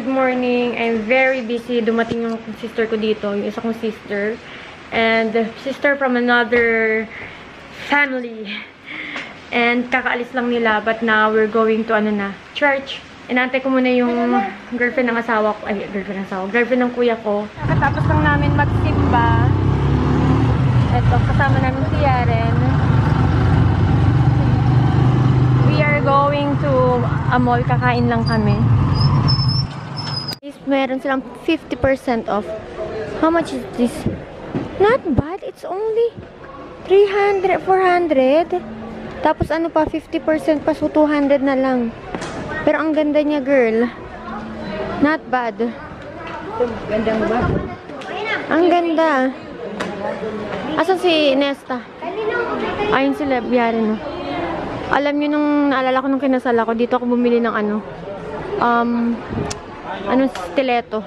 good morning. I'm very busy. Dumating yung sister ko dito, yung isa kong sister. And sister from another family. And kakaalis lang nila, but now we're going to church. Inantay ko muna yung girlfriend ng asawa ko. Ay, girlfriend ng kuya ko. Katapos lang namin magsimba. Ito, kasama namin si Yaren. We are going to a mall. Kakain lang kami. Meron silang 50% off. How much is this? Not bad. It's only 300, 400. Tapos ano pa, 50% pa, so 200 na lang. Pero ang ganda niya, girl. Not bad. Ganda mo ba? Ang ganda. Asan si Nesta? Ayun sila, Yaren, no? Alam niyo nung naalala ko nung kinasal ako, dito ako bumili ng stiletto.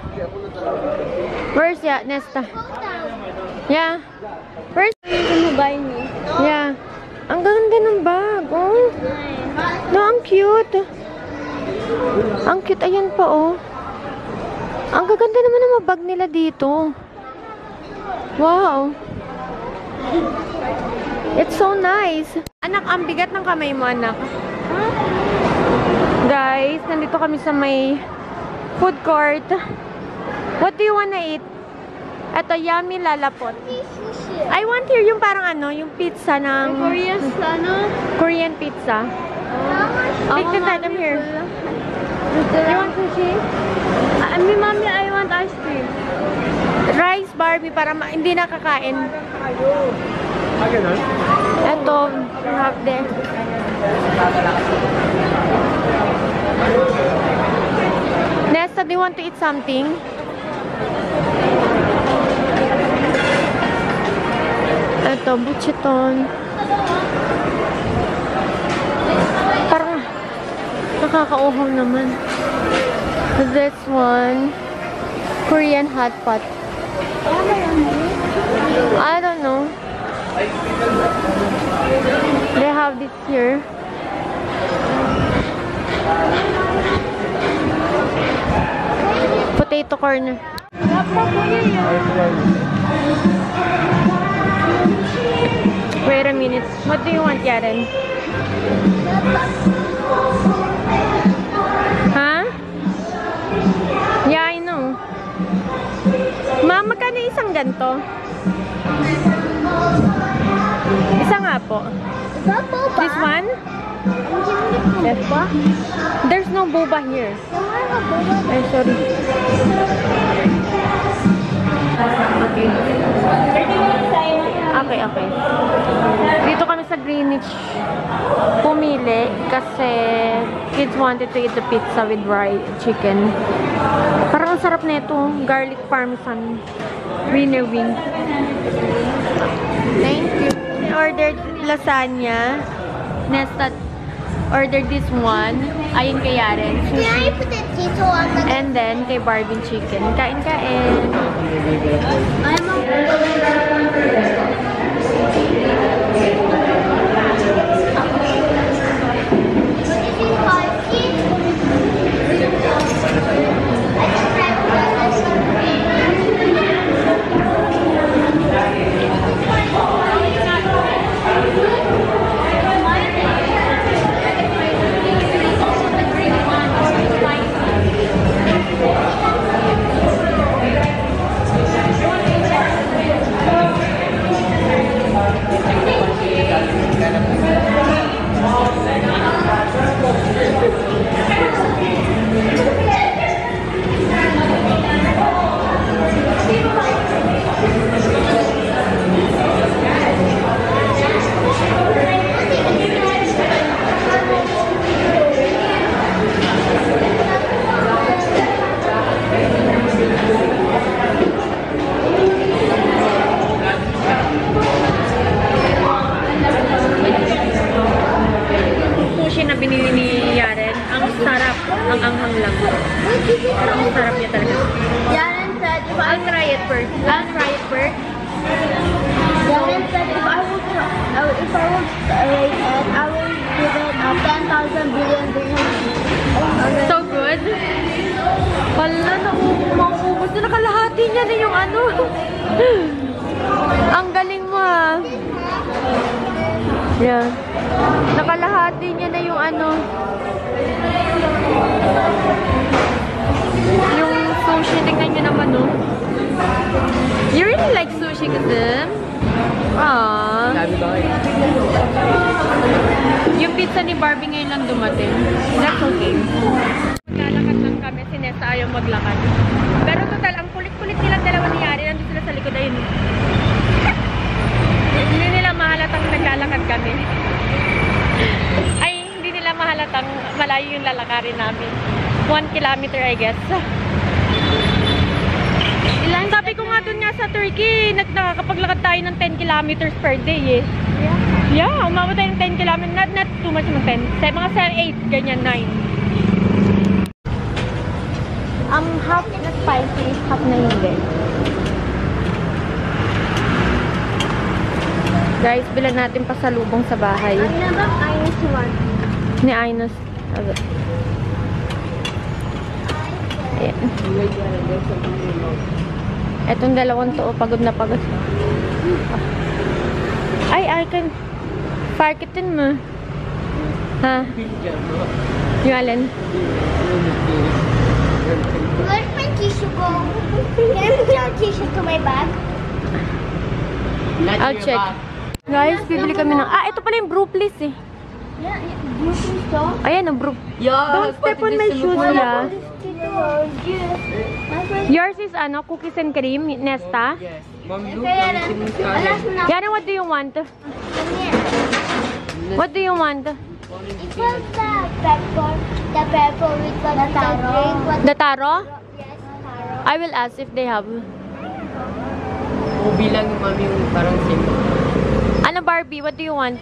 Where's Nesta? Yeah. Where's Ano buy me? Yeah. Ang ganda ng bag, oh. No, ang cute. Ang cute, ayan pa, oh. Ang gaganda naman ng mga bag nila dito. Wow. It's so nice. Anak, ang bigat ng kamay mo, anak. Guys, nandito kami sa may food court. What do you wanna eat? Ito, yummy lalapot. I want here yung parang yung pizza ng... Korean pizza. Take the item here. You want sushi? Mommy, I want ice cream. Rice, Barbie, para hindi nakakain. Ito, have there. Nesta, do you want to eat something? Ito, buchiton. Parang nakakauhaw naman. This one, Korean hot pot. I don't know. They have this here. Potato corner. Wait a minute. What do you want, Yaren? Huh? Yeah, I know. Ma, magkano isang ganito? Isa nga po. This one? Yes. There's no boba here. Ay, sorry. Okay. Dito kami sa Greenwich pumili kasi kids wanted to eat the pizza with chicken. Parang ang sarap na ito. Garlic parmesan. Wiener wing. Thank you. I ordered lasagna. Nesta ordered this one. Ayun kay Yaren. Can I put the cheese on the... And then kay Barbie chicken. Kain. I'm a... if I would rate it, I will give it a 10,000 billion. So good? Hala, mauubos na. Nakalahati niya na yung ano. Ang galing mo ah. Yan. Nakalahati niya na yung ano. Yung sushi. Tingnan niyo naman oh. You really like sushi kasi? Aww. Sabi ba kayo? Yung pizza ni Barbie ngayon lang dumating. That's okay. Maglalakad lang kami. Si Nessa ayaw maglakad. Pero total, ang kulit-kulit nilang dalawa ni Yari. Nandun sila sa likod. Ayun. Hindi nila mahalatang naglalakad kami. Ay, hindi nila mahalatang malayo yung lalakarin namin. 1 kilometer, I guess. Sabi ko nga dun nga sa Turkey, nakakapaglakad tayo ng 10 kilometers per day eh. Yeah, umabot tayo ng 10 kilometers. Not too much ng 10. Mga 8, ganyan, 9. Half na spicy, half na hindi. Guys, bilan natin pasalubong sa bahay. Another Irish one. Ni Ines. Ayan. Etong dalawang to, pagod na pagod. Ay, I can parkitin mo. Ha? Yung alin? Where's my tissue go? Can I put your tissue to my bag? I'll check. Guys, bibili kami ng... ito pala yung brew please eh. Yeah, you think so? Ayan, ang brew. Yeah, Don't step on my shoes, yeah. Yes. Yours is ano, cookies and cream, Nesta? Yes. Mom, look, Kaya ang lang. sinunod Alas mo na. Yana, what do you want? What do you want? It was the pepper with what we can drink. The taro? Yes, taro. I will ask if they have. Ubi lang yung mami yung parang simple. Ano Barbie, what do you want?